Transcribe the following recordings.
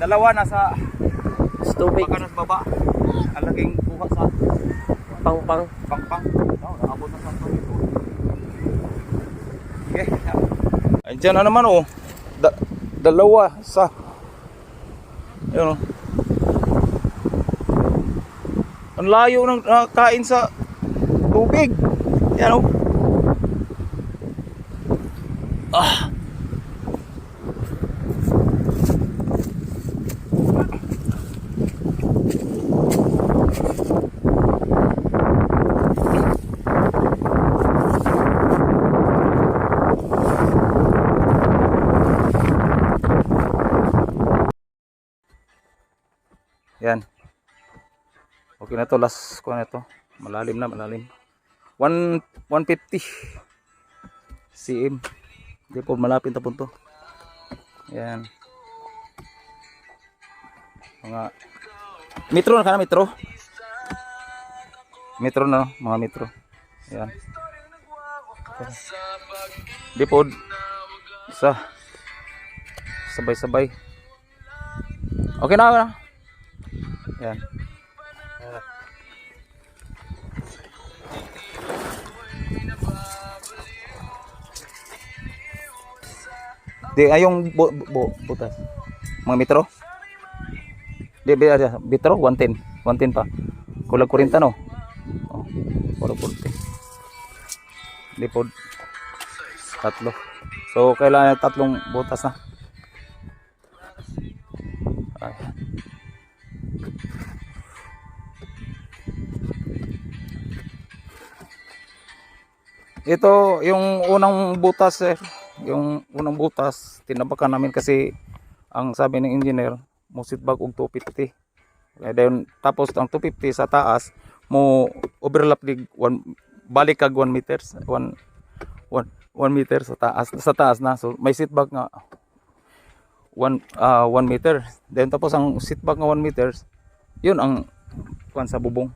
Dalawa nasa Tubig. baka nasa baba. Ang laging kuha sa Pang-pang. pangpang. Naabot na sa ito. Okay. Andiyan na naman oh. Dalawa sa ayun oh. Ang layo ng kain sa tubig. Yan oh. Ah. Yan. Okay na to, last ko na to. Malalim na, malalim. 150 cm. Hindi po malapit na po to. Yan. Mga metro na ka na, metro. Metro na, mga metro. Yan. Hindi po sa sabay-sabay. Okay na, okay na. Yan. Di ayong butas. Mga metro. Di metro 110. 110 pa. Kulang 40 no. Oh, kulang 40. Di po tatlo. So kailangan tatlong butas na. Ay. Ito yung unang butas sir. Yung unang butas tinabakan namin kasi ang sabi ng engineer mo sitbag og 250. Then tapos ang 250 sa taas mo overlap dig balik kag 1 meters 1 meter sa taas na. So may sitbag nga 1 meter. Then tapos ang sitbag nga 1 meters yun ang kuan sa bubong.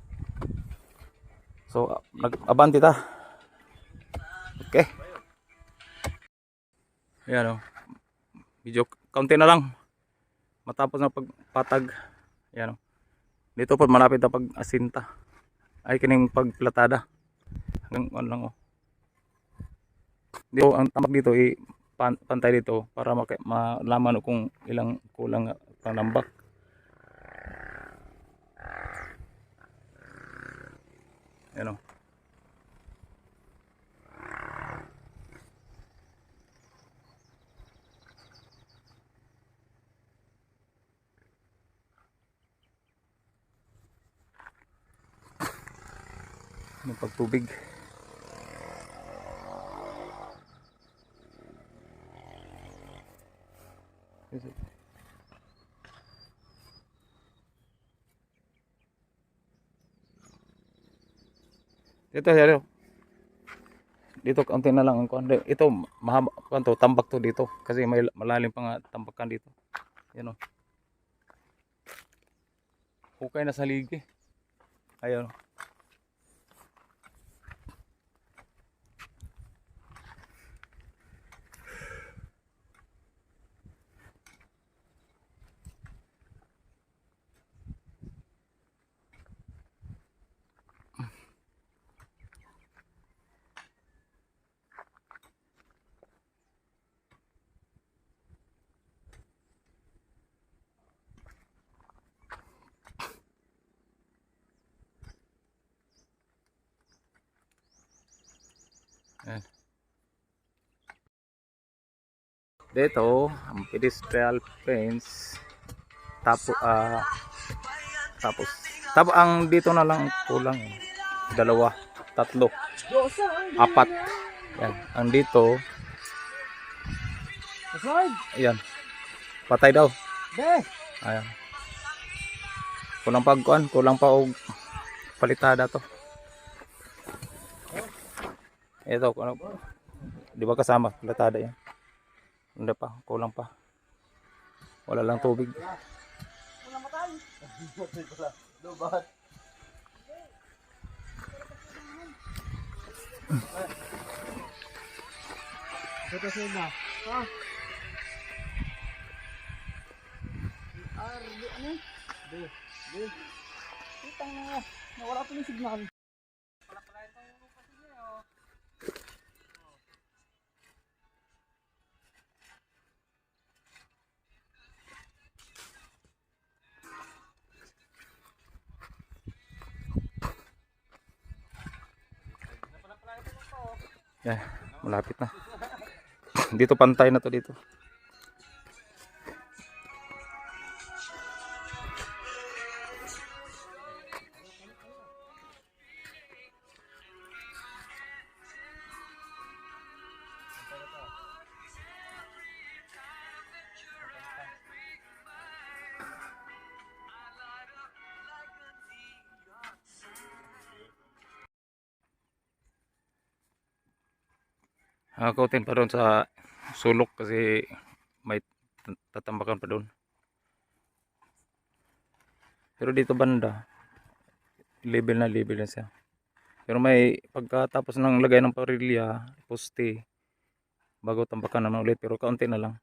So nag-abanti ta. Okay. Ayan o. Medyo kaunti na lang. Matapos na pagpatag. Ayan o. Dito po malapit na pag-asinta. Ay kining pagplatada. Hanggang ano lang o. Dito ang tamak dito pantay dito para malaman kung ilang kulang panambak. Ayan o. Ng pagtubig. Dito kaunti na lang ang kuan. Ito mahaba kanto tambak to dito kasi may malalim pa nga tambakan dito. Yan oh. Hukay na sa ligi. Ayun. Ayan. Dito ang pedestrian fence tapos ang dito na lang kulang dalawa, tatlo, apat. Yan, ang dito ayan, patay daw. Ayan. Kulang pa og palitada to. Ito, di ba kasama palitada yan? Hindi pa, kulang pa. Wala lang tubig. Ano? Di. Kitang na. Nawala pa yung signal. Pala itong kasi niya oh. Yeah, malapit na. Dito pantay na to dito. Ako din pa doon sa sulok kasi may tatambakan pa doon. Pero dito banda, level na siya. Pero may pagkatapos ng lagay ng parilya, poste, bago tambakan naman ulit. Pero kaunti na lang.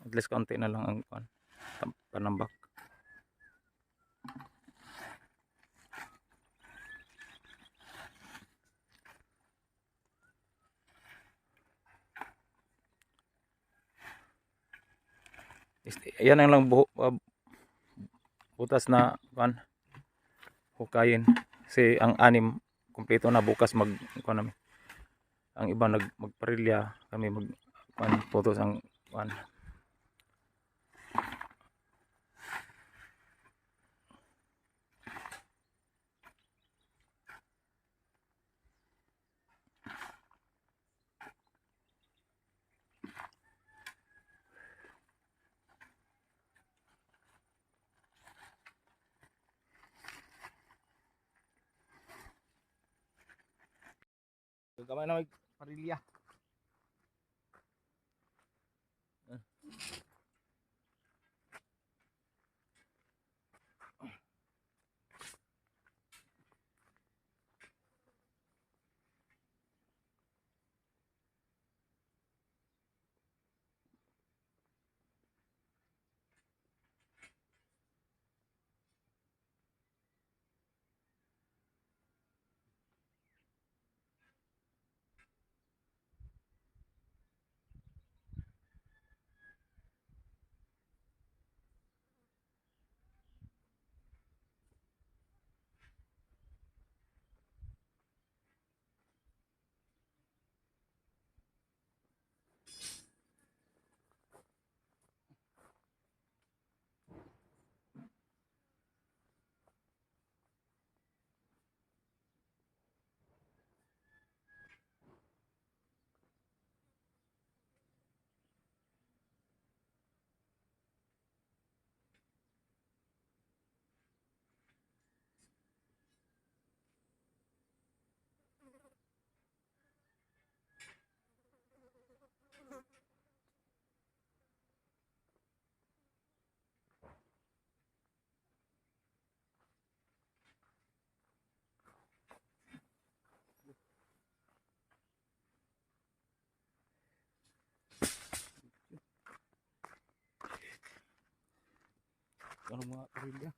At least kaunti na lang ang panambak. Yan ang lang butas na hukayin. Kasi ang anim kumpleto na bukas namin. Ang iba magparilya, kami photos ang gamay na magparilya. Ano mga parilya?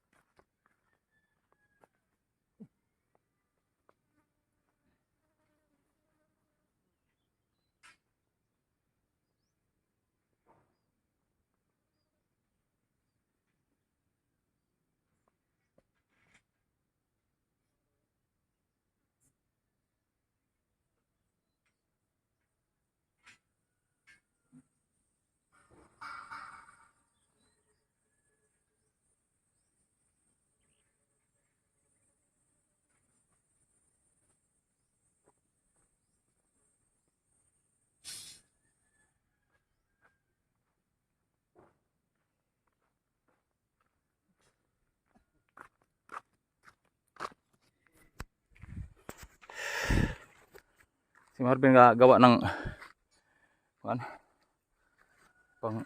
Si Marvin gawa ng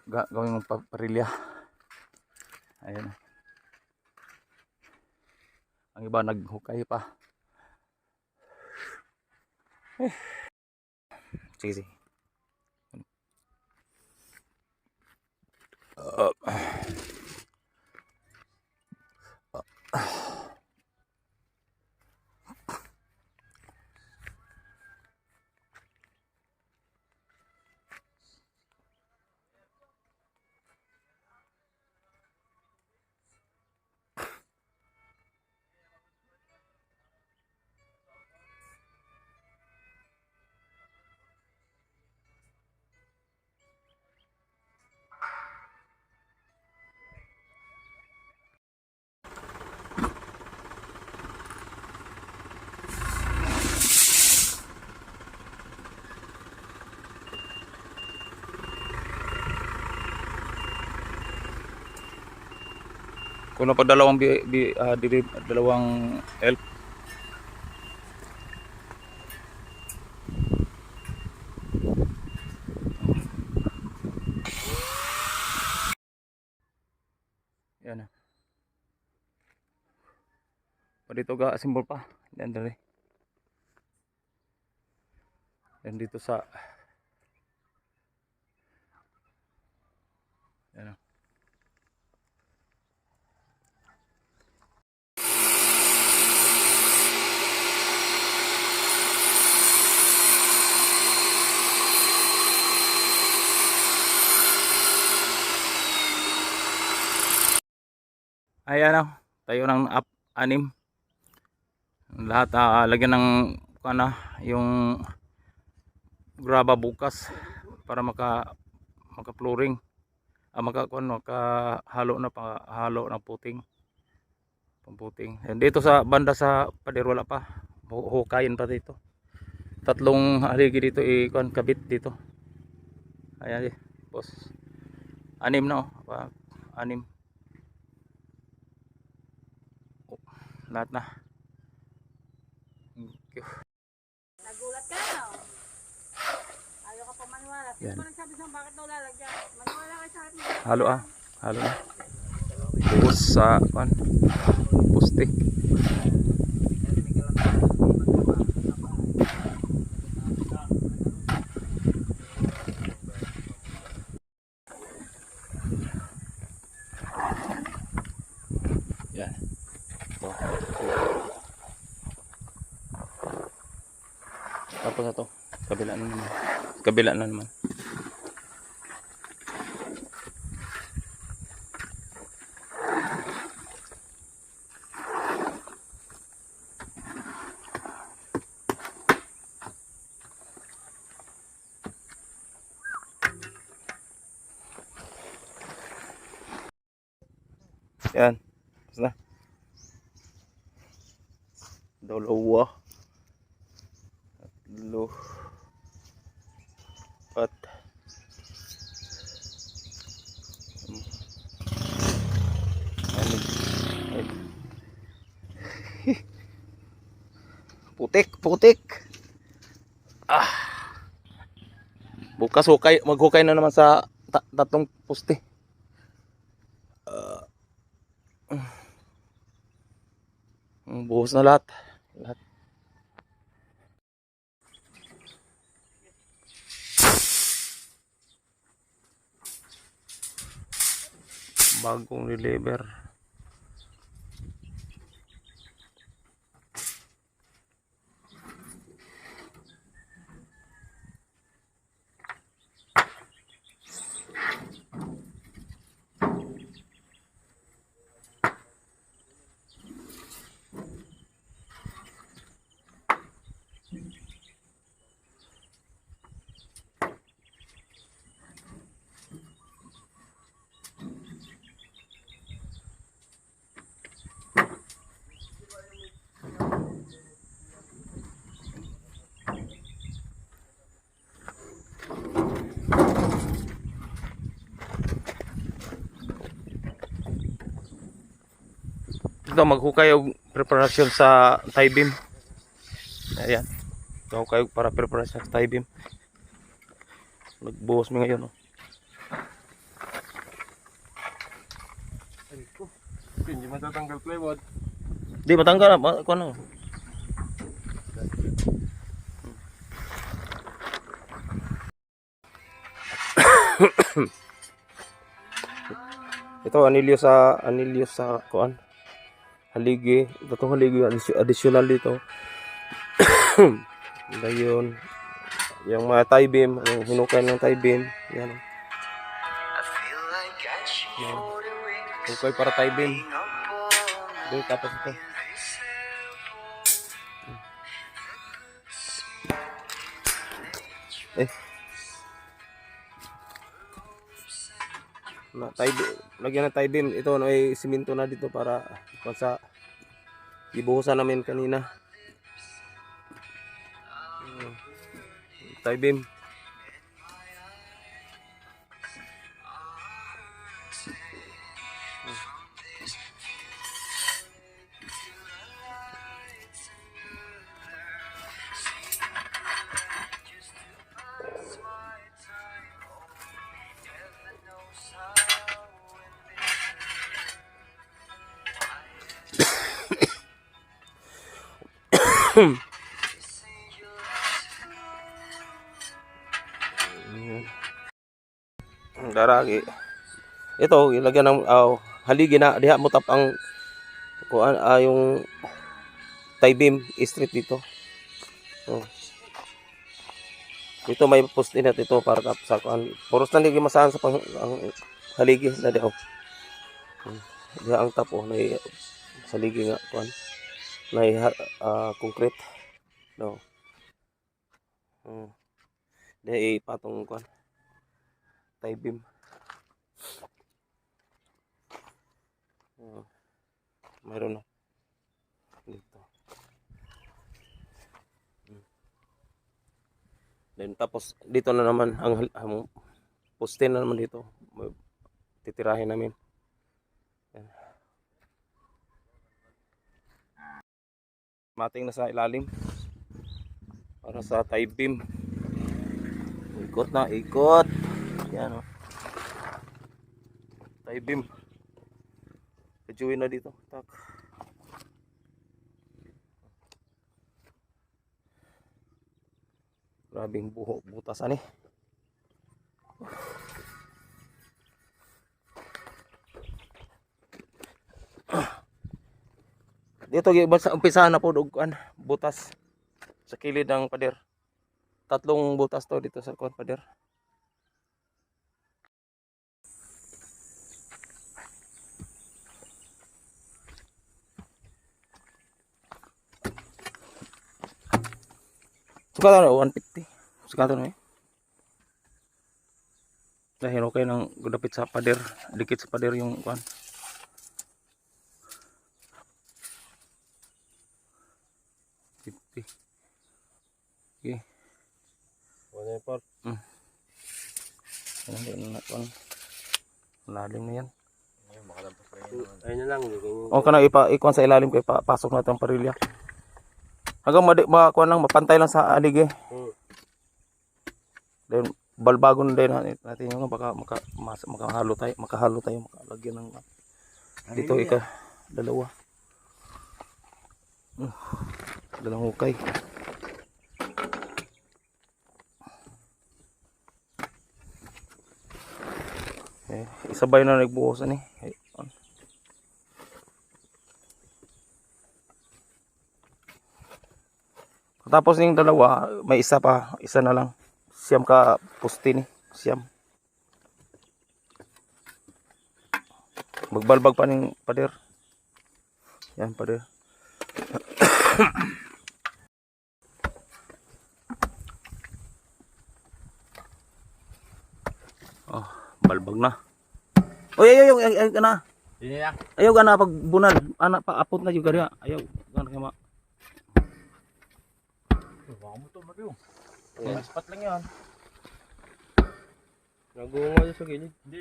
gawin mong parilya. Ayan. Ang iba naghukay pa. Sige. Kuno pa dalawang dalawang elf. Yan. Pa dito ga simbol pa. Yan dali. Yan dito sa yan. Ayan na, tayo ng anim. Lahat lagyan ng yung graba bukas para maka flooring. Makahalo ng puting. Pamputing. And dito sa banda sa pader wala pa. Hukayin pa dito. Tatlong haligi dito kabit dito. Ayan boss. Anim na anim. Lahat na. Thank you. Nagulat ka na. Ayaw ka pa maniwala. Sino pa nagsabi sa'yo bakit daw lalagyan? Maniwala ka sa akin. Halo halo na. Buhos sa poste. Yan. Tapos na to. Kabila na naman. Yan. Tapos na. Dalawa. Tatlo. Apat. Putik. Bukas maghukay na naman sa tatlong poste. Buhos na lahat. Bagong deliver. Ito maghukay og preparasyon sa tie beam. Ayan. Maghukay og para preparasyon sa tie beam. Nagbuhos mi ngayon. Hindi matatanggal plywood. Di matanggal na. Ano? Ito anilyo sa kuan. Haligi, itong haligi additional dito. Ngayon, yung mga tie beam, yung hinukay ng tie beam, yan. Hukay para tie beam. Dito tapos ito. Lagyan ng tie beam. Ito ay siminto na dito para sa ibuhusan namin kanina. Tie beam. Daragi. Ito, ilagyan ng haligi na diha mo tap ang kuan yung tie beam straight dito. Oh. Dito may poste na dito para sa kuan. Puros na ligi masahan sa pang ang haligi na diha. Diha ang tapo na sa ligi nga kuan. Na concrete. No. Diha patong kuan. Tie beam. Mayroon na dito. Then tapos dito na naman ang poste na naman dito. Titirahin namin. Yan. Mating na sa ilalim para sa tie beam. Ikot na, ikot. Yan o. Tie beam. Kajuin na dito. Tak. Grabing butas ani. Dito sa umpisahan na po duguan butas sa kilid ng pader. 3 butas to dito sa kuan pader. Sukatan na 150. Sukatan na eh. Dahil okay nang dapit sa pader, dikit sa pader yung kuan. Okay. Wala pa. Ano na kuan. Lalim na yan. Ayun na lang. O kana ikuan sa ilalim kay pasok na tong parilya. Hanggang kuan lang mapantay lang sa alig eh. Then balbagon din natin yung baka makahalo tayo, makalagyan ng dito dalawa. Dalawang hukay. Isabay na nagbuhosan eh. Tapos yung dalawa, may isa na lang. Siyam ka pusti ni, siyam. Magbalbag pa ning pader. Yan pader. Oh, balbag na. Oy, ayaw kana. Ayaw kana pag bunal, ana pa apot na juga dia. Ayaw kana kama. Baka mo to magyo. Yan, spot lang yan. Nagunga sa gilid. Hindi.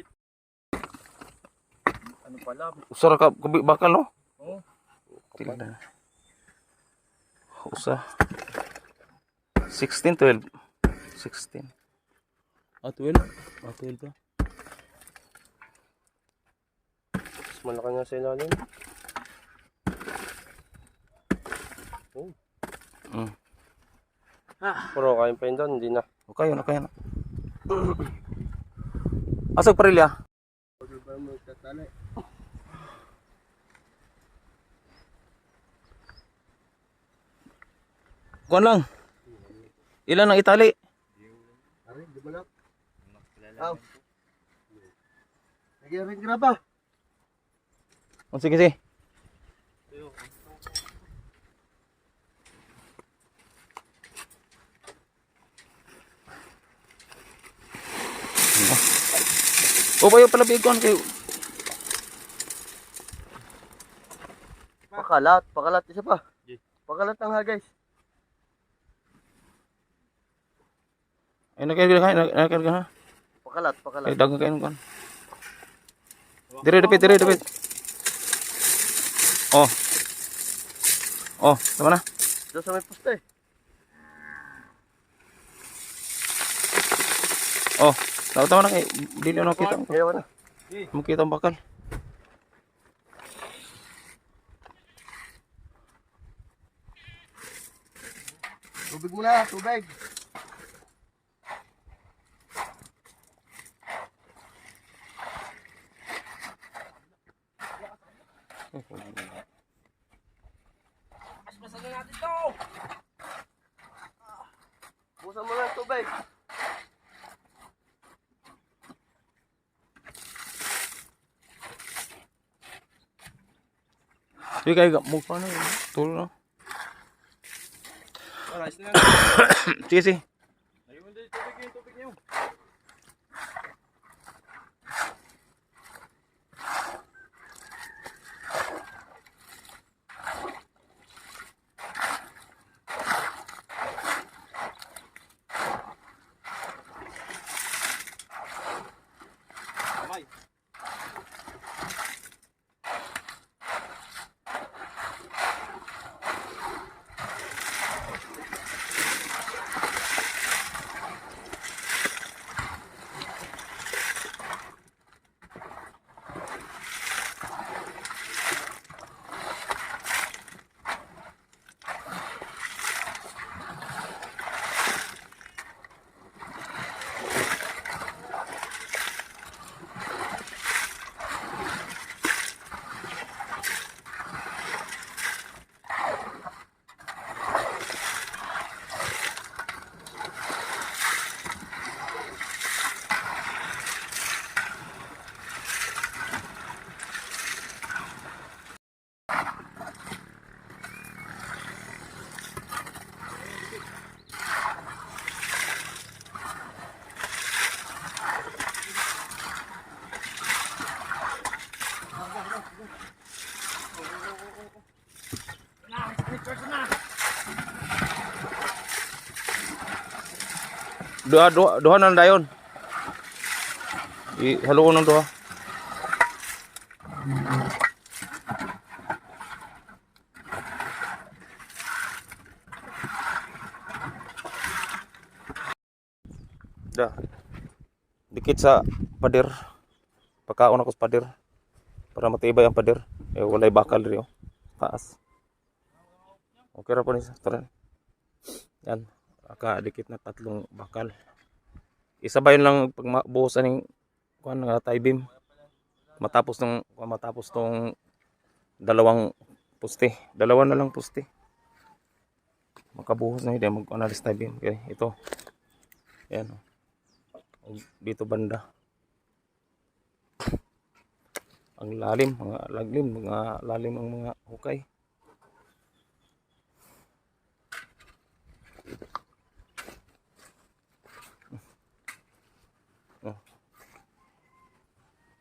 Ano pala? Usara ka bakal no? Oo. Tignan. Usa. 16, 12. 16. 12? 12 to. Mas malaki nga sa ilalim. Oh. Pero kain pa yun doon, hindi na. Okay na. Asag parilya. Kuan lang. Ilan ang itali? Di ba lang? Nag-ring graba. Oh, sige. O kayo pala bigon kayo. Pakalat isa pa. Pakalat lang ha guys. Ay nagkarga ha. Pakalat. Ay dagang kayo kon. Dire dapit. Oh, tama na. Doon sa may poste. Oh, tama na kay dili na kita. Ayaw na. Makita ang bakal. Tubig muna, tubig. Paspasan na natin to. Busan mo na tubig. Sige kayo mo pa na yun. Tulo na. Alas na. Sige, sige. Ayun din, tubig niyo. Kamay. Duha na dayon. Ihalo ko ng duha. Dah. Dikit sa pader. Pagkaon ako sa pader. Para matibay ang pader. Eh, walay bakal rin oh. Taas. Okay ra po ni tara. Yan. Dikit na 3 bakal. Isabayon lang pag buhusan ng kuan nga tie beam. Matapos tong 2 poste. 2 na lang poste. Makabuhos na hindi mag-analyze tie beam. Okay, ito. Yan. Dito banda. Ang lalim, mga lalim ang mga hukay.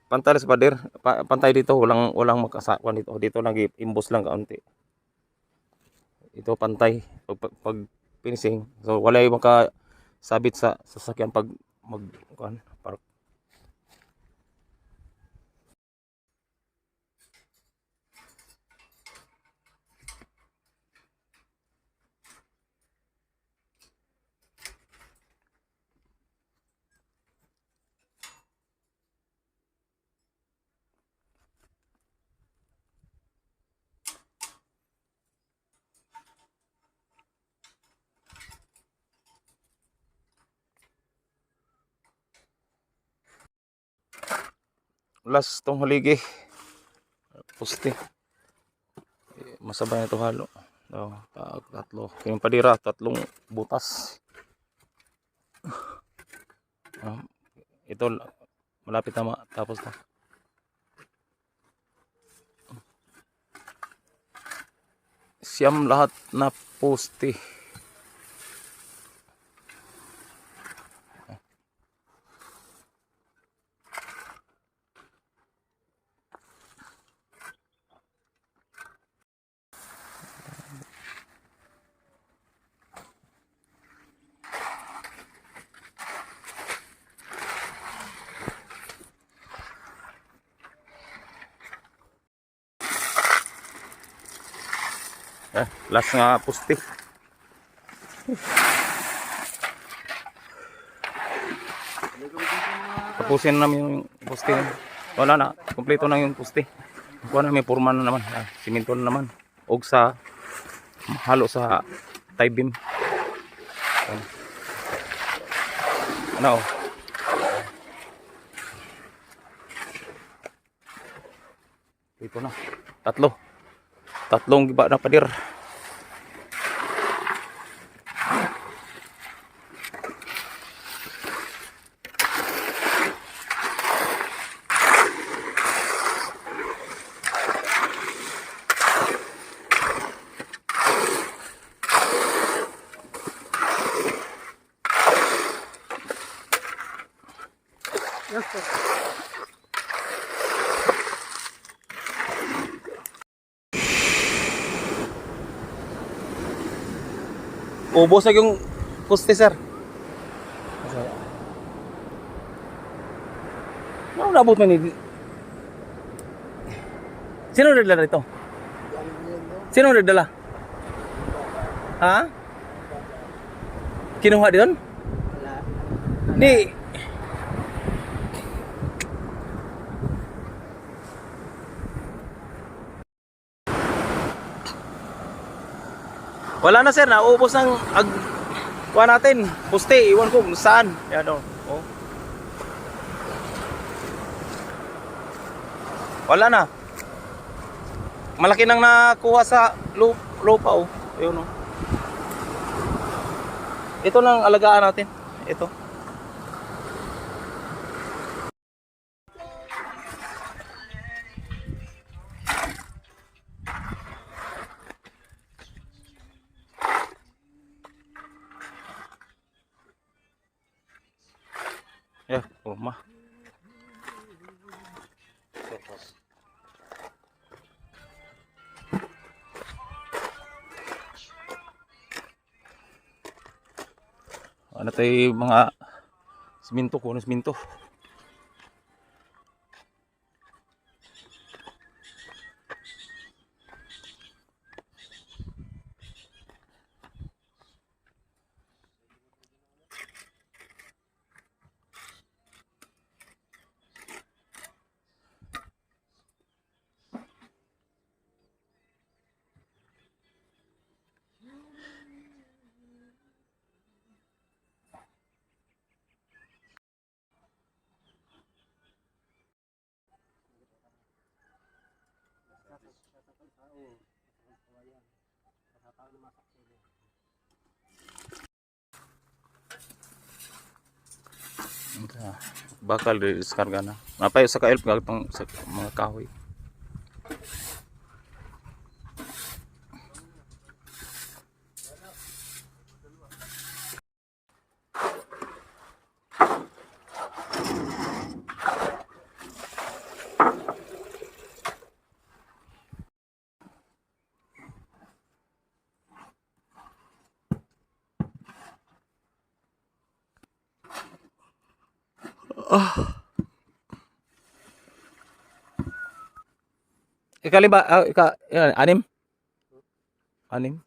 Pantay sa pader, pantay dito, walang makasakwan dito. Dito lang imbos lang kaunti. Ito pantay pag finishing. So wala yung makasabit sa sasakyan pag park. Last tong haligi. Poste. Masabay na ito halo. Tatlo. Yung padira, 3 butas. Ito, malapit na tapos na. Siyam lahat na poste. Last nga poste. Tapusin namin yung poste. Wala na, kompleto na yung poste. Kuha na may purma na naman, simento na naman. Og sa halo sa tie beam. Ano? Ito na. Tatlong giba na padir. Yes, sir. Ubos na yung poste, sir. Ano nabot man ni? Sino nagdala rito? Sino nagdala? Ha? Kinuha doon? Wala. Di. Wala na, sir, naubos ng kuha natin. Poste, iwan ko kung saan. Yan o. Oh. Wala na. Malaki nang nakuha sa lupa oh. Ayun oh. Ito nang alagaan natin. Ito. Ya, rumah. Ano tayo mga siminto, kuno siminto. Bakal diskarga na. Napay sa kailp gatong sa mga kahoy. Ikali ba? Anim? Anim?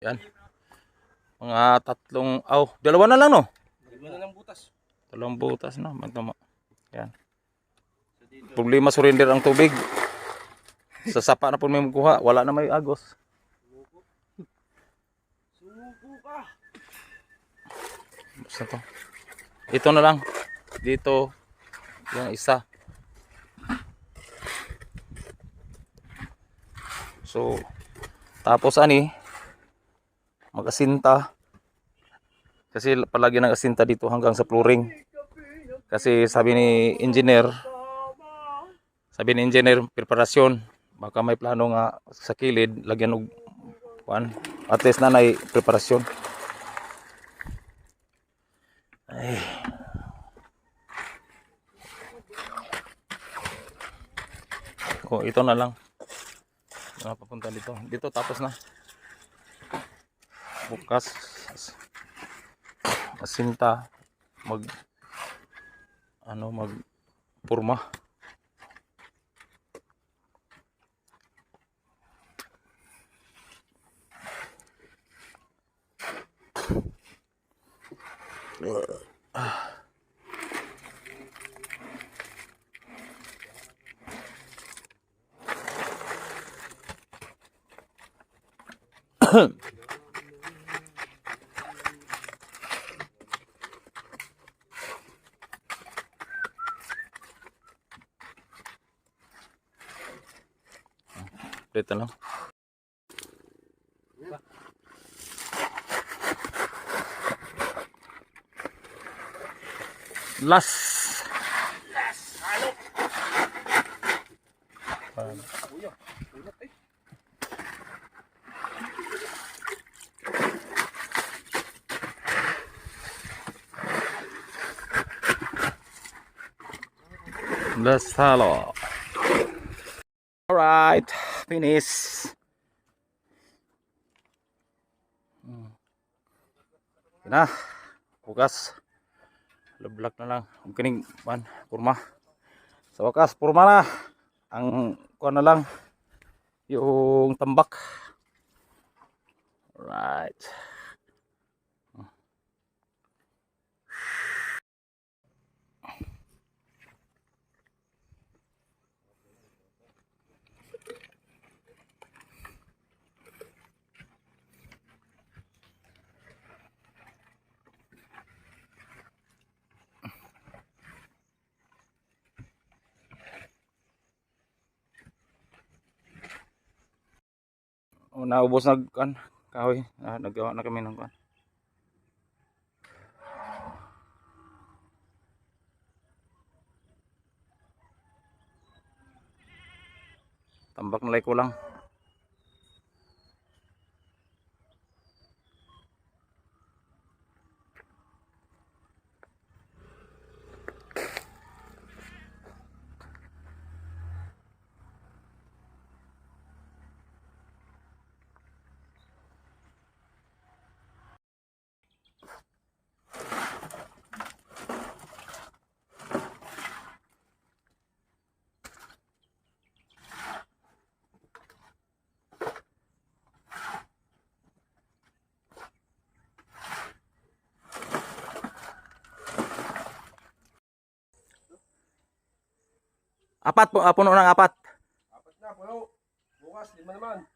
Yan. Mga tatlong, dalawa na lang no? Dalawa na lang butas. Dalawang butas na, magtama. Yan. Problema surrender ang tubig. Sa sapa na po may magkuha, wala na may agos. Sumuko ka. Basta to. Ito na lang. Dito, yung isa. So, tapos ani, mag-asinta. Kasi palagi nag-asinta dito hanggang sa flooring. Kasi sabi ni engineer preparasyon, baka may plano nga sa kilid lagyan og kuan, at least nanay preparasyon. Ay. Oh, ito na lang. Papunta dito. Dito tapos na. Bukas asinta mag purma. Dito lang. Last. Last halo. Alright, finish. Na, bukas. Leblak na lang. Ang kining purma. Sa wakas, purma na. Ang kuha na lang yung tambak. Right. Naubos kahoy. Nagawa na kami ng tambak na ko lang. Apat po, puno ng apat. Apat na, puno. Bukas, 5 naman.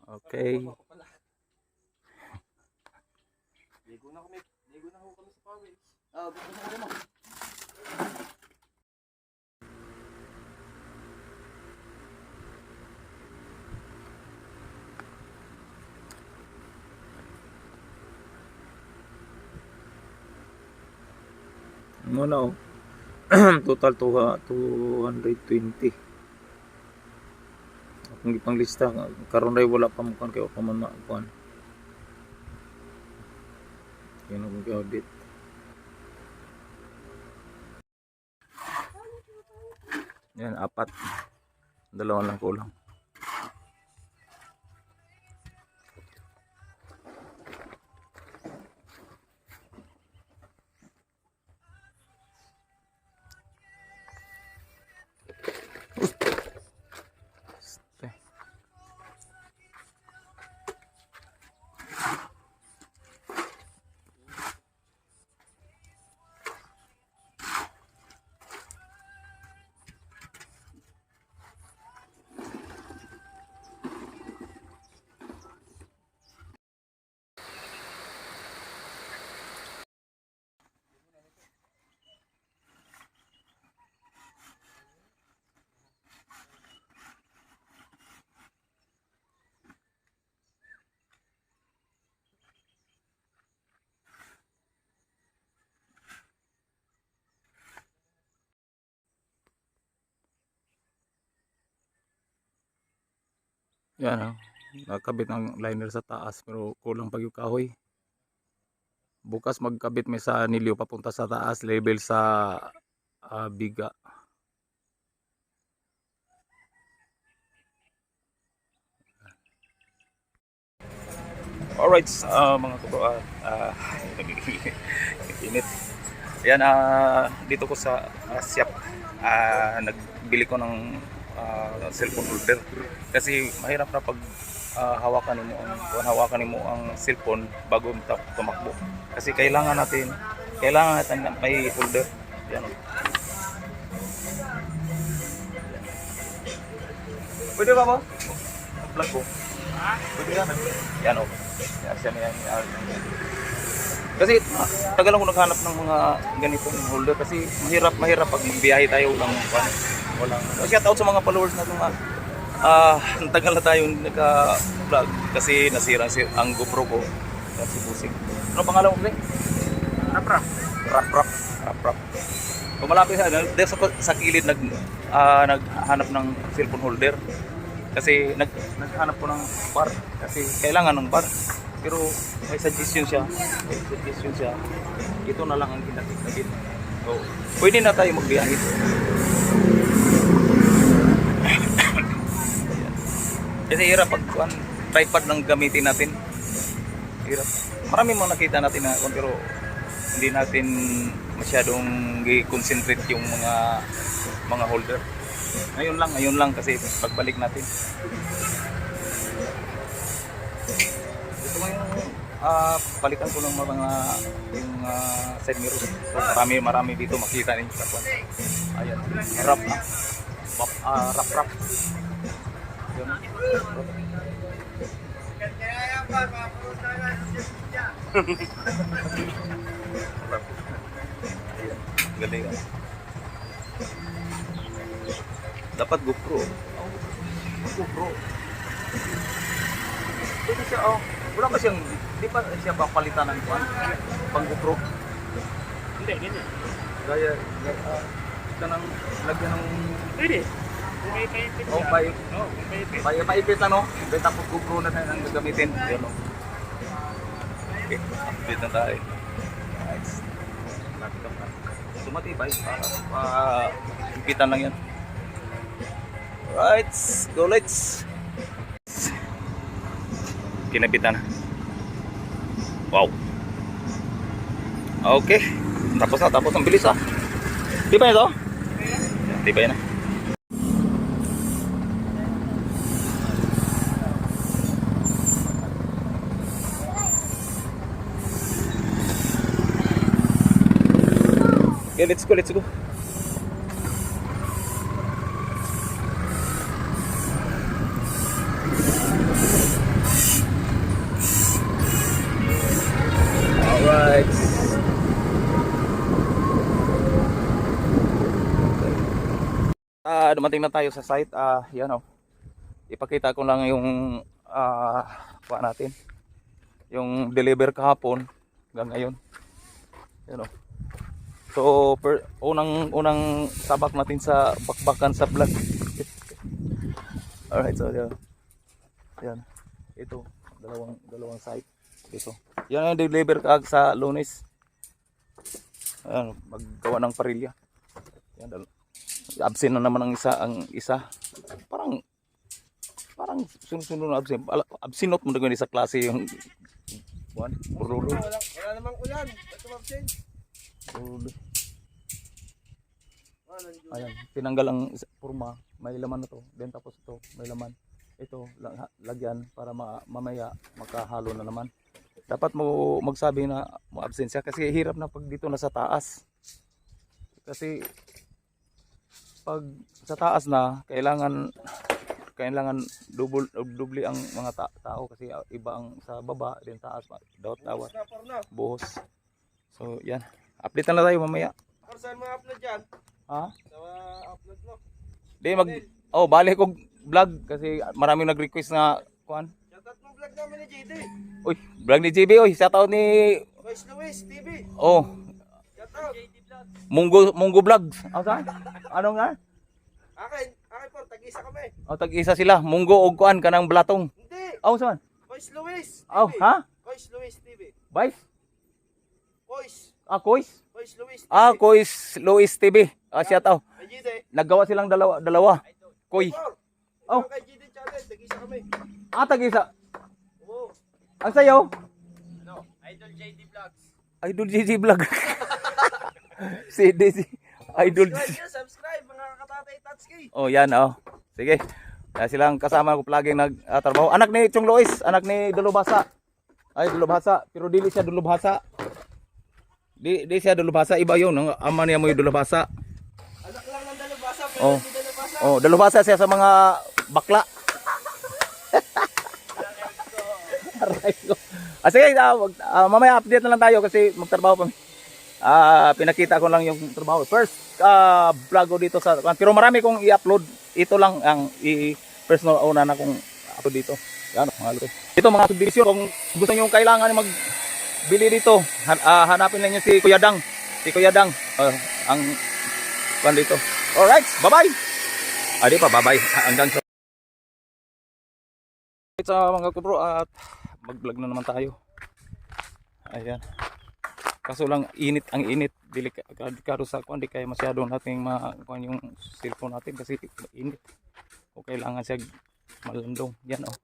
Okay. Ligo na ho kami sa pawis. Bukas na mo. No. Total 220. Kung ipang lista karon ray wala pa mo kay pa man kuan. Kaya mag-audit. Yan, apat. Dalawa lang kulang. Yan oh. Nakabit ng liner sa taas pero kulang pag yung kahoy. Bukas magkabit may sa nilyo papunta sa taas level sa biga. Alright, mga kabro, init. Yan, dito ko sa shop, nagbili ko ng cellphone holder. Kasi mahirap na pag hawakan mo ang cellphone bago tumakbo. Kasi kailangan natin na may holder. Yan. Pwede ba mo? Vlog ko. Pwede ka. Yan o. Yan siya na yan. Kasi tagal ako naghanap ng mga ganitong holder kasi mahirap pag magbiyahe tayo walang shout out sa mga followers natin tagal na tayo nagka-vlog kasi nasira ang GoPro ko kasi busing. Ano pangalan mo pre? Rap. Kung malapit sa kilid naghanap ng cellphone holder kasi naghanap ko ng bar kasi kailangan ng bar pero may suggestion siya ito na lang ang kinakit so pwede na tayo magbiyahe. Kasi hirap pag tripod lang gamitin natin, hirap. Marami mga nakita natin na pero hindi natin masyadong i-concentrate yung mga holder. Ngayon lang kasi pagbalik natin. Gusto ko yung balikan ko ng yung side mirror. So, marami dito makita ninyo sa kwan. Ayan, rap. Yun. Galing ah. Dapat GoPro. GoPro. Ito siya wala pa siyang, di pa siya papalitan ng kuwan? Pang GoPro? Hindi, ganyan. Gaya, kanang lagyan ng... Pwede. May paipit Oh, siya. paipit lang no? Then tapos GoPro na tayo ang gagamitin. Yan no? Okay, update na tayo. Nice. Laptop na. Sumatibay para impitan lang yan. Right, go let's. Kinabitan na. Wow. Okay. Tapos ang bilis Di ba ito? Di ba yan Okay, let's go. Alright. Dumating na tayo sa site. Yan ipakita ko lang yung kuha natin. Yung deliver kahapon hanggang ngayon. Yan So, unang tabak natin sa bakbakan sa vlog. Alright, so yan. Ito, dalawang site dito. Yan ang deliver kag sa Lunes. Ayan, maggawa ng parilya. Yan, absent na naman ang isa. Parang sunod na absinot mo na sa klase yung burulo. Wala namang ulan. Ito mabsin. Ayan, tinanggal ang purma, may laman na to. Then tapos ito, may laman. Ito, lagyan para mamaya makahalo na naman. Dapat mo magsabi na mo absensya kasi hirap na pag dito na sa taas. Kasi pag sa taas na, kailangan double ang mga tao kasi iba ang sa baba, then taas, dawat buhos. So, yan. Update na tayo mamaya. Saan mga upload dyan? Ha? Sa upload mo? Di balik ko vlog kasi maraming nag-request na kuan. Shoutout mo vlog namin ni JD. Uy, vlog ni JB oy, shoutout ni Luis TV. Oh, Shoutout. Munggo Vlogs. Ano nga? Akin po, tag-isa kami. Oh, tag-isa sila. Munggo og kuan kanang blatong. Hindi. Oh, saan? Kois Luis. Oh, TV. ha? Kois Luis TV. Vice? Kois. Kois? Kois Luis TV. Kois Luis TV. Siya tao. Kay Gide. Naggawa silang dalawa. Koy. Oh. Kay Gide channel, tag-isa kami. Tag-isa. Oo. Ang sayo? Ano? Idol JD Vlogs. Idol JJ Vlog. si Idol. Subscribe mga katatay Tatsuki. Oh, yan oh. Sige. Silang kasama ko palagi nagtrabaho. Anak ni Chong Lois, anak ni Dulubhasa. Ay, Dulubhasa, pero dili siya Dulubhasa. Di siya Dulubhasa, iba 'yon, ang ama niya mo yung Dulubhasa. Anak lang ng Dalubhasa, pero Oh. hindi Dalubhasa. Oh, Dulubhasa siya sa mga bakla. Aray ko. Sige, mamaya update na lang tayo kasi magtrabaho pa. Pinakita ko lang yung trabaho. First vlog ko dito sa pero marami kong i-upload. Ito lang ang personal una na kong upload dito. Yan mga luto. Ito mga subdivision kung gusto niyo kailangan magbili dito, hanapin lang niyo si Kuya Dang. Si Kuya Dang ang kan dito. Alright, bye-bye. Di pa bye-bye hanggang sa mga kubro at mag-vlog na naman tayo. Ayan. Kaso lang init ang init. Dili karo sa kuan di kaya masyado nating kuan yung cellphone natin kasi init. O kailangan siya malandong. Yan oh.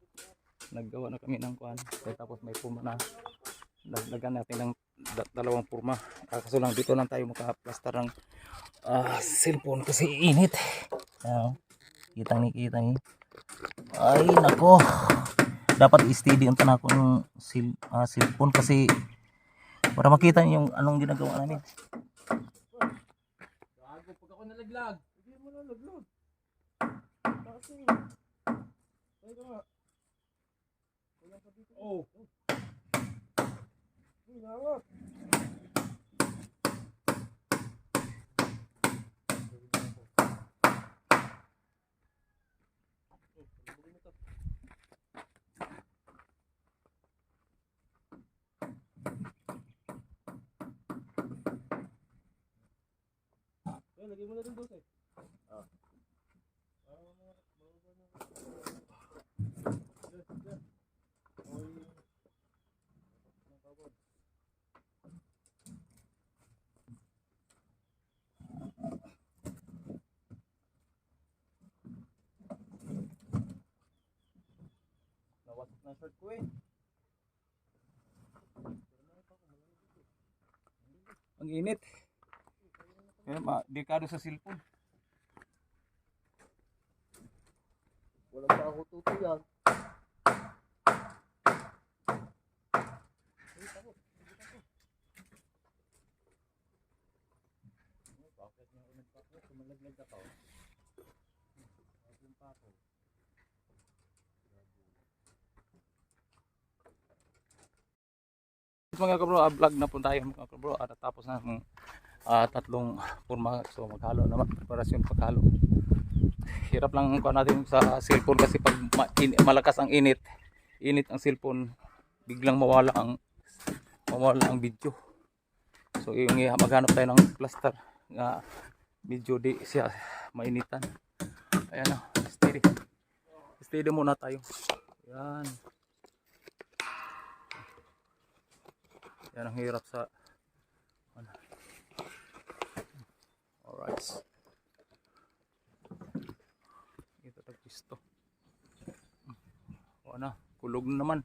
Naggawa na kami ng kuan. Tapos may puma na. Dagdagan natin ng dalawang purma. Kaso lang dito lang tayo maka-plaster ng cellphone kasi init. Ayan. Kitang ni. Ay nako. Dapat i-steady ang tanak ko ng cellphone kasi para makita niyo yung anong ginagawa namin. Gago, pag ako nalaglag. Hindi mo nalaglag. Kasi. Ay ka. Wala pa dito. Oh. Ngawat. Lagay mo na rin doon eh. Nawasok na shirt ko eh. Ang init. Kaya dekado sa cellphone. Walang pa ako tutuyan. Mga kabro, vlog na po tayo mga kabro. Tapos na ng tatlong purma. So maghalo naman, preparasyon paghalo. Hirap lang ko natin sa cellphone kasi pag malakas ang init ang cellphone, biglang mawala ang video. So yung maghanap tayo ng plaster nga medyo di siya mainitan. Ayan na, steady muna tayo. Yan. Yan ang hirap sa alright. Ito tagpisto. O na, kulog na naman.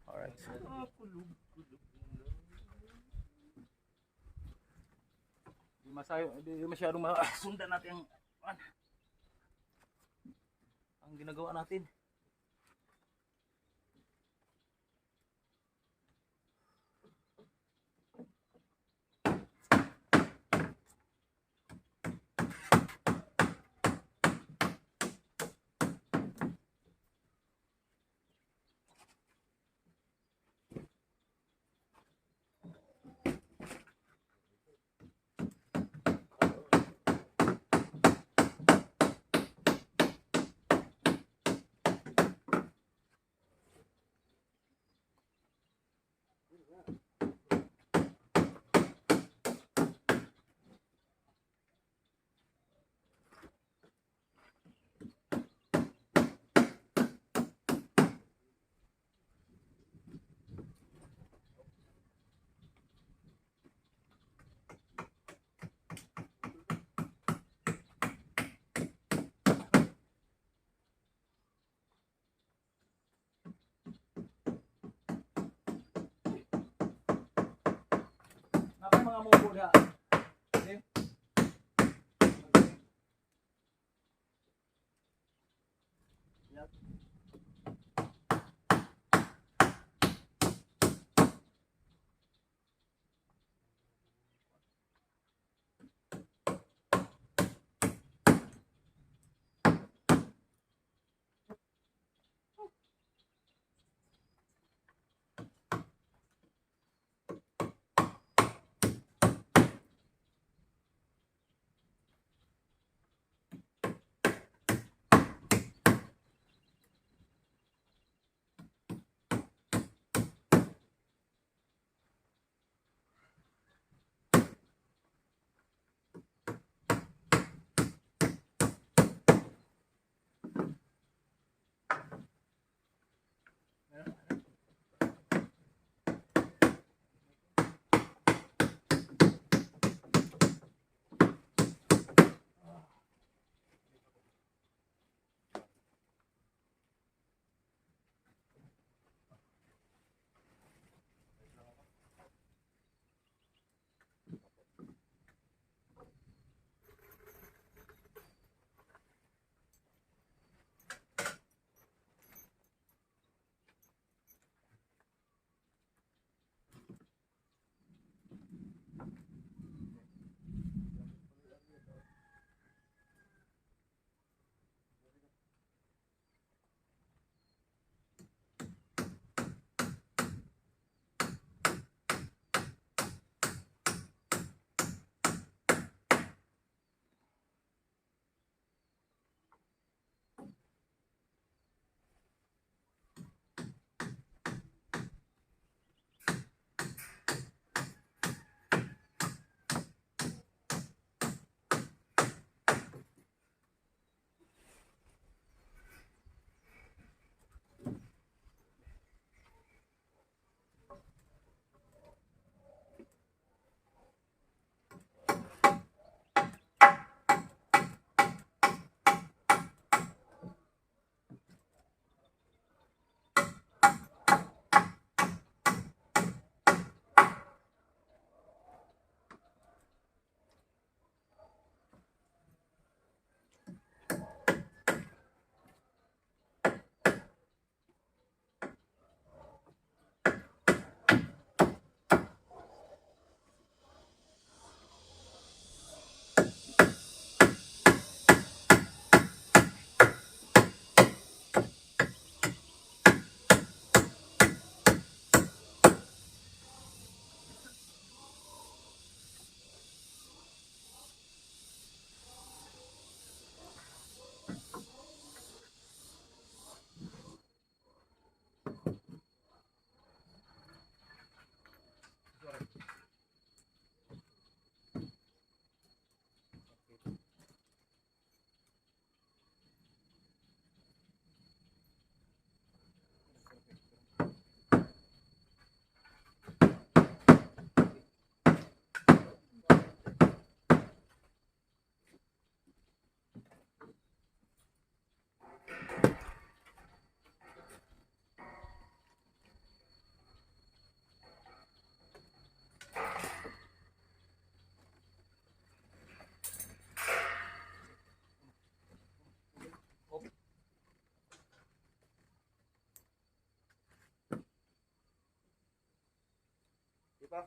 Alright. Di masyadong masundan natin ang ginagawa natin. mga mubo na. Okay? Diba?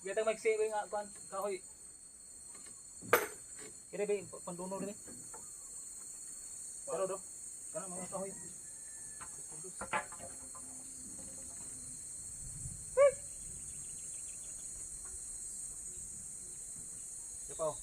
Kita magsibay nga kuan kahoy. Kira ba panduno rin? Pero do. Kana mga kahoy. Yapaw.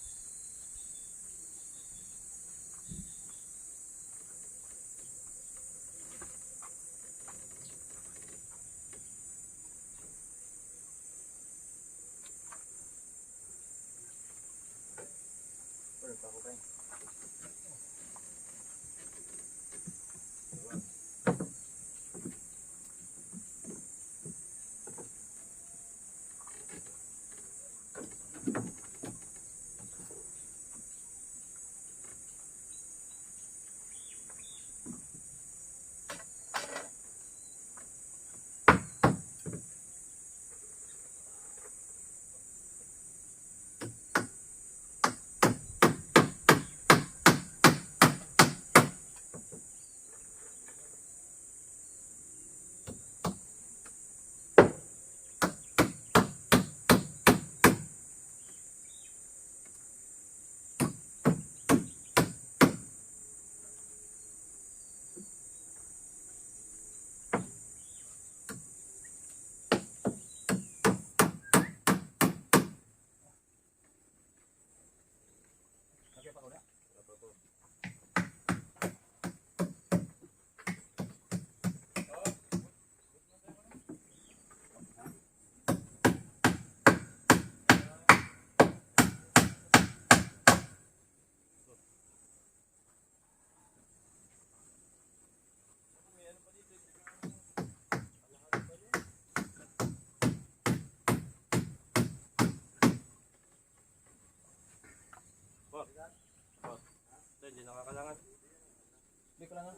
ko lang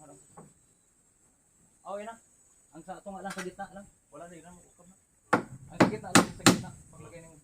harang. Oh, yan na. Ang sa nga lang sa gitna lang. Wala na yun. Ukap na. Ang sa gitna lang, sa gitna. Paglagay ng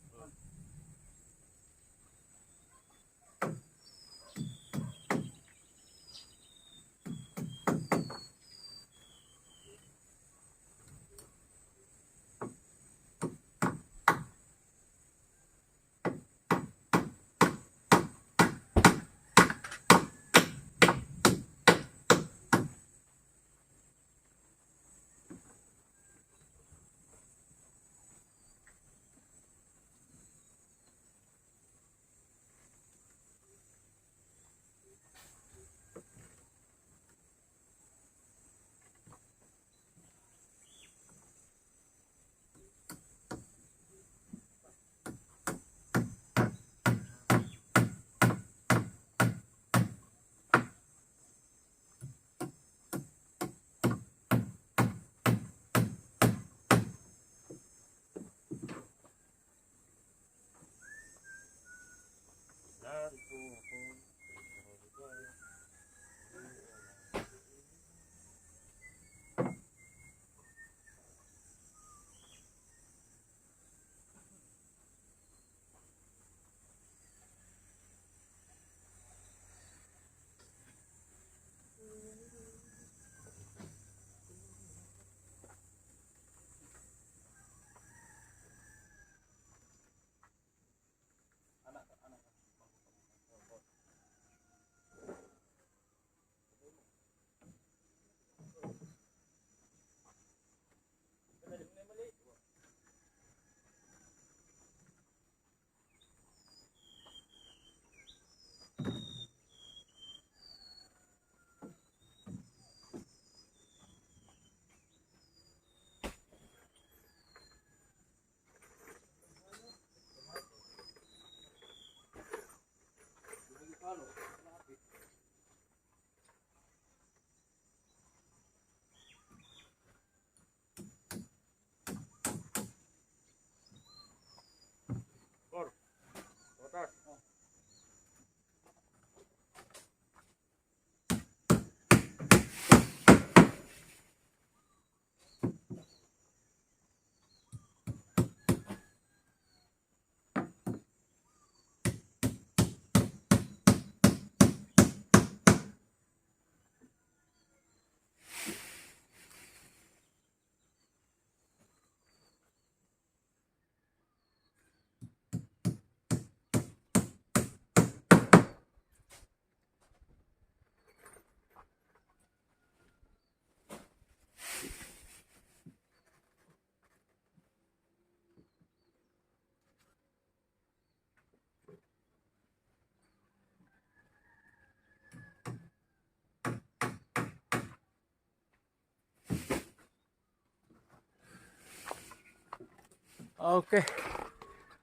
okay.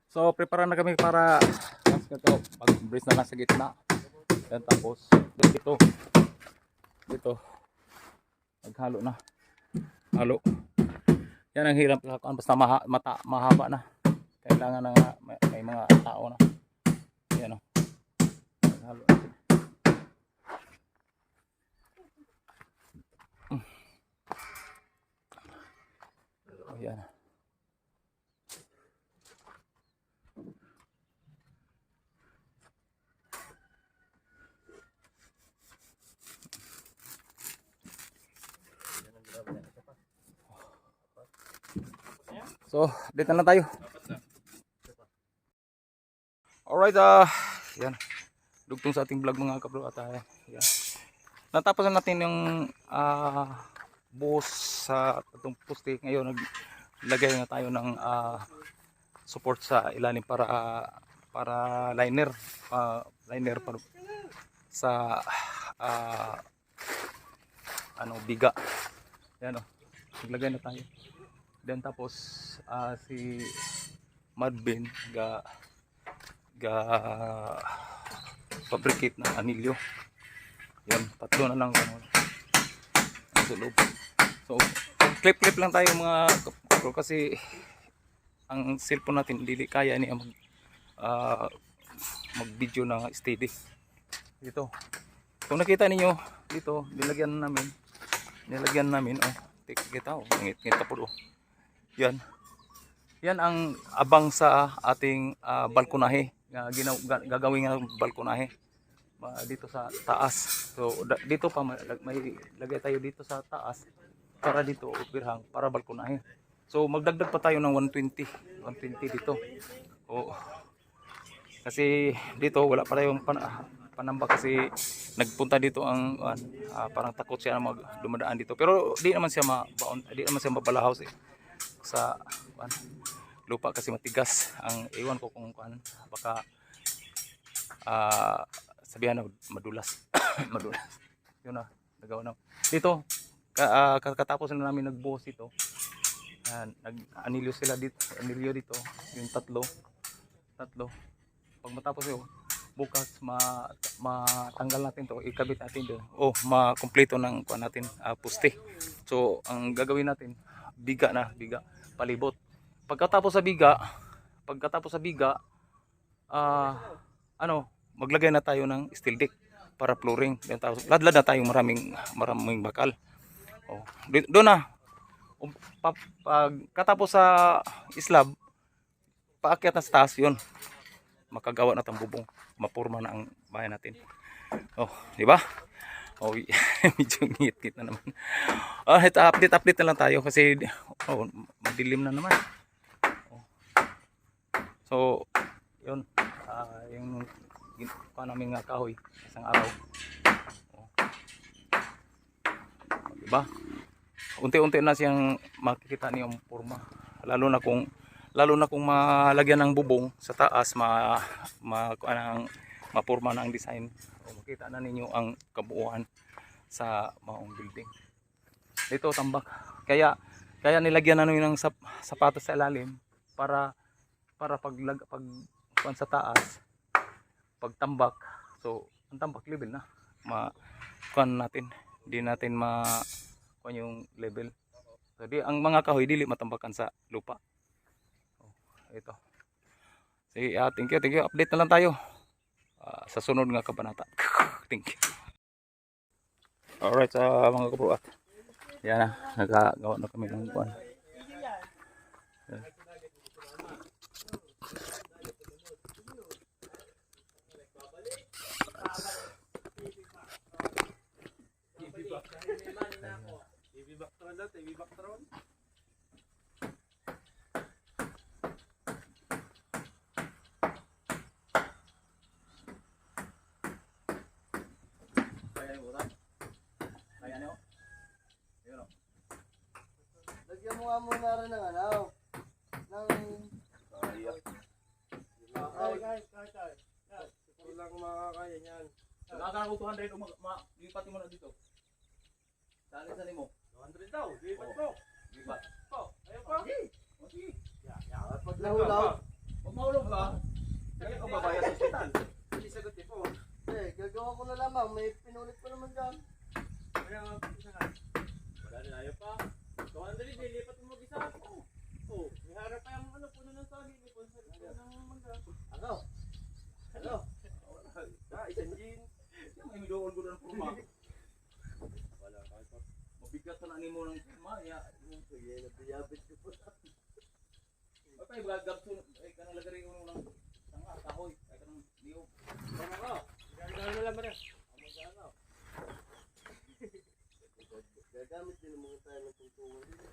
So, prepare na kami para mag-brace na lang sa gitna. Then tapos, dito, maghalo na. Halo. Yan ang hirap kakuan basta mahaba na. Kailangan na nga may mga tao na. Yan o. Maghalo natin. Yan. So, dito na tayo. Alright, yan. Dugtong sa ating vlog mga kabro at yan. Natapos na natin yung buhos sa itong poste. Ngayon, naglagay na tayo ng support sa ilalim para liner. Liner para sa biga. Yan o. Naglagay na tayo. Then tapos si Madbin ga fabricate ng anilyo. Yan, tatlo na lang sa loob. So clip lang tayo mga kapro kasi ang cellphone natin hindi kaya niya mag video na steady. Dito Kung nakita ninyo dito, nilagyan namin oh, kita oh, ngit po oh. Yan. Yan ang abang sa ating balkonahe. Gagawin ng balkonahe dito sa taas. So dito pa may lagay tayo dito sa taas para dito upirhang para balkonahe. So magdagdag pa tayo ng 120 dito. Oh. Kasi dito wala pa tayong panamba kasi nagpunta dito ang parang takot siya na dumadaan dito. Pero di naman siya mabalahaw sa lupa kasi matigas. Ang iwan ko kung baka sabihan na madulas. Madulas. Yun na, nagawa na. Dito, katapos na namin nagbuhos ito. Nag-anilyo sila dito, anilyo dito, yung tatlo. Pag matapos yun, bukas matanggal natin to, ikabit natin doon. Oh, makumpleto ng kuan natin, puste. So, ang gagawin natin, biga palibot. Pagkatapos sa biga, maglagay na tayo ng steel deck para flooring. Ladlad na tayong maraming bakal. Oh, doon na. Pagkatapos sa slab, paakyat na sa taas yun. Makagawa na tayong bubong. Mapurma na ang bahay natin. Oh, di ba? Oh, medyo ngit na naman. Ito, update na lang tayo kasi madilim na naman. So, yun. Yung namin nga kahoy isang araw. Diba? Unti-unti na siyang makikita niyong forma. Lalo na kung malagyan ng bubong sa taas, mapurma na ang design. Makita na ninyo ang kabuuan sa maong building. Dito tambak. Kaya nilagyan na ng sapatos sa ilalim para pag sa taas, pagtambak, so ang tambak level na hindi natin yung level. So ang mga kahoy dili matambakan sa lupa. Ito. Sige, thank you. Update na lang tayo sa sunod nga kabanata. Thank you. Alright, mga kabro, yan na, nagagawa na kami ng kuwan. Lagyan mo nga muna rin ng kahit. Wala ko makakaya niyan. Nakakala ko 200 lipat mo na dito. Sali mo. 200 daw, lipat ko. Lipat. Ayaw pa? Sige. Pag nahulaw. Pag mahulog ka, Kaya ko babayad sa hospital. Hindi sagot niyo po. Gagawa ko na lamang. May pinulit ko naman dyan. Kaya nga, isa nga. Wala din ayaw pa. 200 lipat mo mag-isa ako. Oh, may harap pa yung puno ng saging. May sponsor ko ng mangga. Ano? Isang gin. may midoon ko ng purma. Wala kahit pa. Mabigat na mo ng purma. Sige, nabiyabit ko po. Ay, gagabso. Ay, kanang lagari ko ng kahoy. Ay, kanang liyog. Ano ko? Gagawin mo lang ba rin? Gagamit din mo tayo ng tungtungan dito.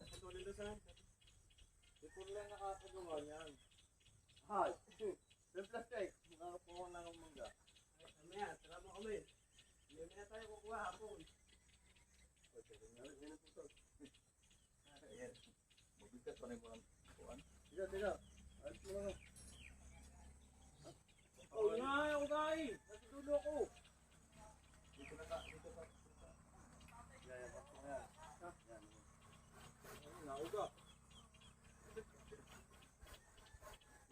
Patuloy doon sa ipon lang nakakagawa niyan. Yung plastic, makakapuha na ng mangga. Ano yan? Sarap mo kami. Hindi na tayo kukuha hapon. Mabigat pa na yung mga kuhan. Tiga. Alis mo lang. Oh, na! Uday! Nasa dulo ko! Dito ka. Nauga.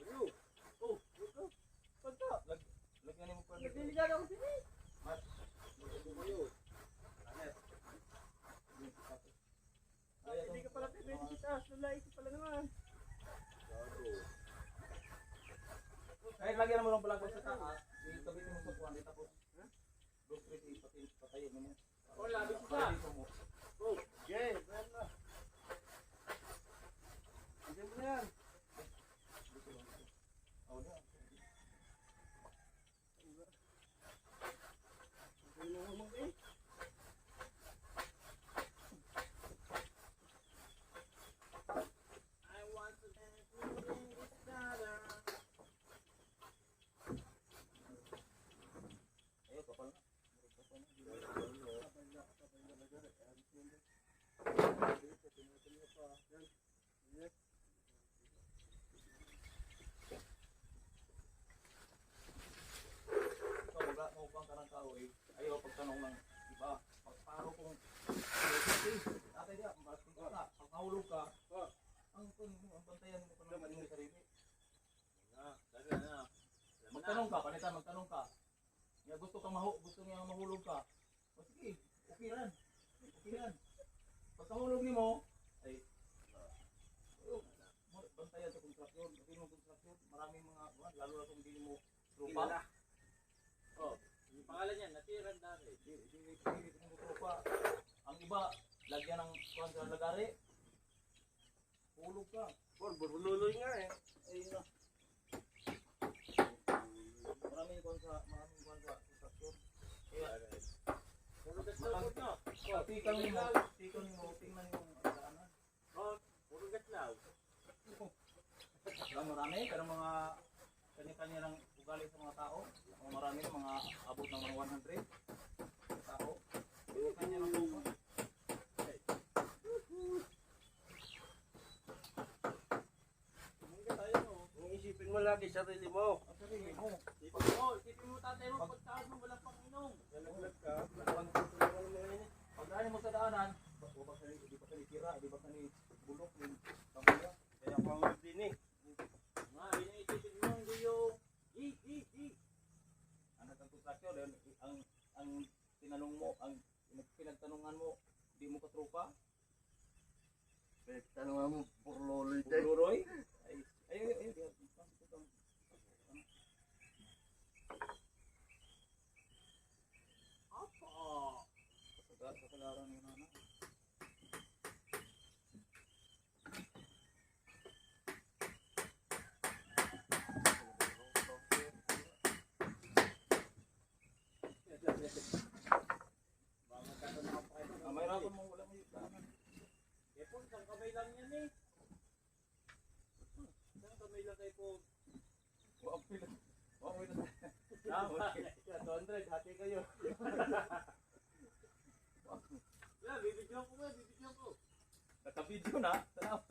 Ano? Oh, ito. Pagka. Lagyan mo pa. Nagdiligan ako sini. Mas. Hindi ka pala pwede kita. Lalaki ka pala naman. Kahit lagyan mo ng balagos sa taas, itabitin mo sa kuhan dito. Ayun mo. Oh, labi siya. Oh, yeah, brand na. Hindi mo na yan. Oh, na. Hindi mo naman eh. I want to dance with this brother. Ayun, kapal na. Ikaw, mag-upang ka ng tao eh. Ayaw pagtanong ng iba. Pagparo kung ate diya, pag nahulog ka, ang bantayan mo pa naman yung sarili. Magtanong ka, panitan, magtanong ka. Ya, gusto niya mahulog ka. O sige, okay ran. Okay ran. Pagkahulog ni mo, ay, bantayan sa kontraksyon. Kasi mo kontraksyon, maraming mga, lalo na kung hindi mo trupa. Oh, yung pangalan niya, natiran dati. Hindi mo trupa. Ang iba, lagyan ng kuwan sa lagari. Hulog ka. Buruloy nga eh. Ayun na. Maraming kuwan sa kontraksyon. Kaya, Puro gas lang no? tikan mo, tingnan yung daanan. Oh, puro gas lang. Marami, pero mga kanya-kanya ng ugali sa mga tao. Marami na mga abot ng mga 100 na tao. Kanya-kanya ng buka. Mungkin tayo no. Kung isipin mo lagi sarili mo. Ang sarili mo. Isipin mo tatay mo pagkakas mo walang panginom. Nalaglag ka. Pag daanin mo sa daanan, di ba ka ni tira, di ba ka ni bulok, ni kabuya. Kaya pangulog din eh. Nga, yun ang isipin mo, hindi yung Ang nagkontraksyon, ang tinanong mo, ang pinagtanungan mo, di mo katrupa, Tanungan mo, purloloy Bururoy. Ay, Apa? kasalaran ni Nana. May rapon mo wala mo yung daanan. Epon, isang kamay lang yan eh. Isang kamay lang kay po. Wag pila. Wag pila. Tama. 200, hati kayo. Yeah, bibigyan ko nga, bibigyan ko. Naka-video na. Salamat.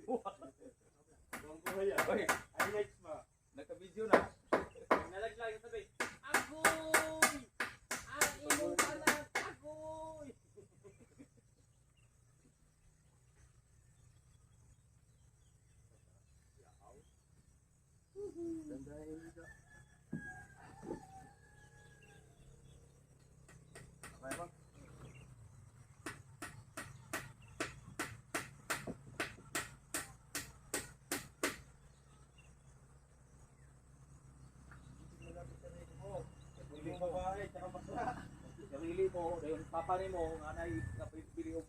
Huwag ko kaya. Oy, Highlights ba? naka-video na. Nalaglag yung sabi, Agoy! Ang imong anak, Agoy! Dandahin ka. Okay ba? Yung babae, tsaka bakla. Sarili mo, dahil papa ni mo, nga na napibili yung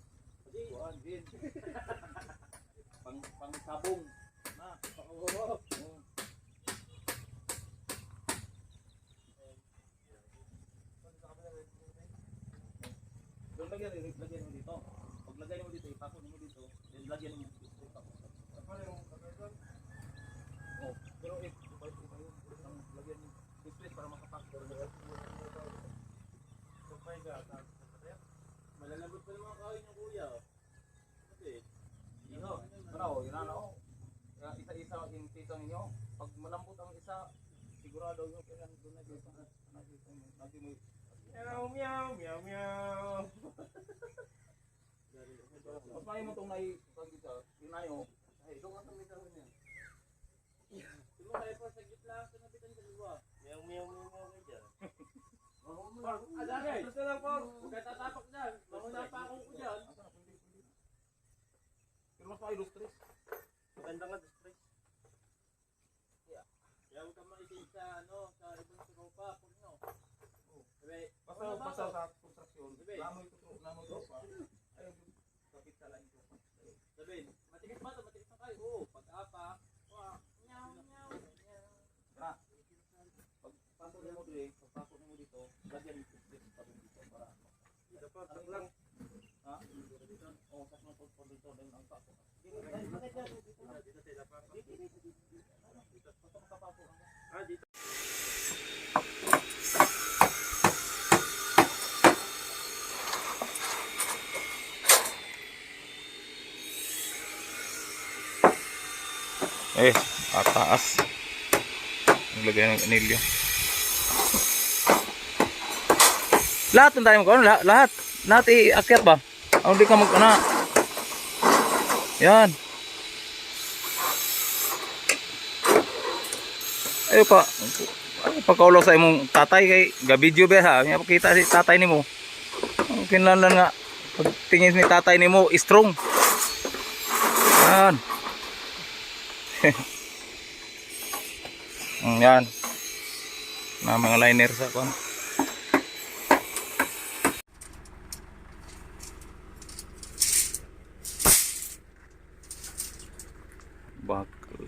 kuhaan din. Pang sabong. Na. Oo. Doon lagyan mo dito. Pag lagay mo dito, ipakon mo dito. Then lagyan mo dito. Ano yung kagagawin? Oh, pero iba yun. Lagyan mo. Split para makapak. Supay ka, malalabot pa naman kahoy ng kuya. Kasi, Iho. Ano, yun ano. Isa-isa yung tito ninyo. Pag malambot ang isa, sigurado yung kailan doon na dito. Lagi mo. meow, meow, meow, meow. Mas mayo mo itong naipag dito. Yun na yun. Ay, Doon ka may kahoy niya. Sino kayo pa sa gitla sa nabitan sa luwa? Meow, meow, meow, meow kayo dyan. Adagay! Gusto lang po! Huwag ka tatapak dyan! Mamuna pa akong ko dyan! pero mas mayo dos tres. Maganda nga, distress. Kaya huwag ka maisin sa, ano, sa ibang tropa. Pag no. Sabi, Basta sa construction, Taas. Naglagay ng anilyo. Lahat ng tayo mo lahat. Lahat iakyat ba? Hindi ka mag-ana. Yan. Ayo pa. Pagkaulaw sa imong tatay kay ga-video ba ha? May pakita si tatay nimo. Kinahanglan nga pagtingin ni tatay nimo strong. Yan. Yan. Na mga liner sa kon. Bakal.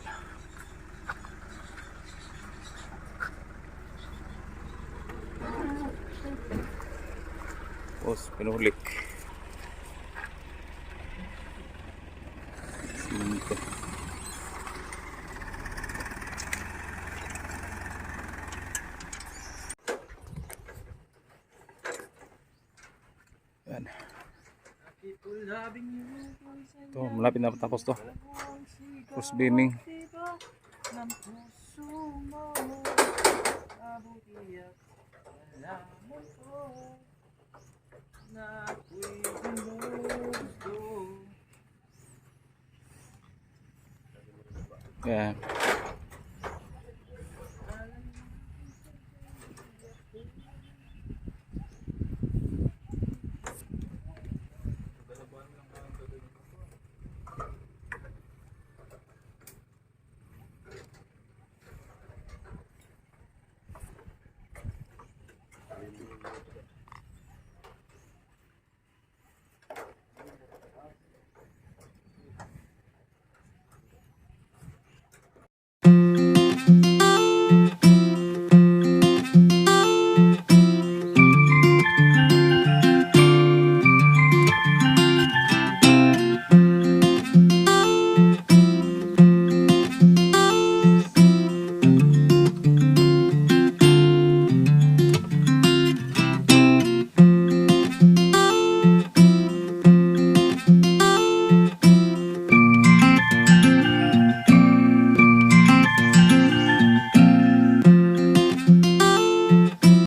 Tapos pinulik. Singko. Yan. Ito, malapit na tapos to. Cross beaming. Yan.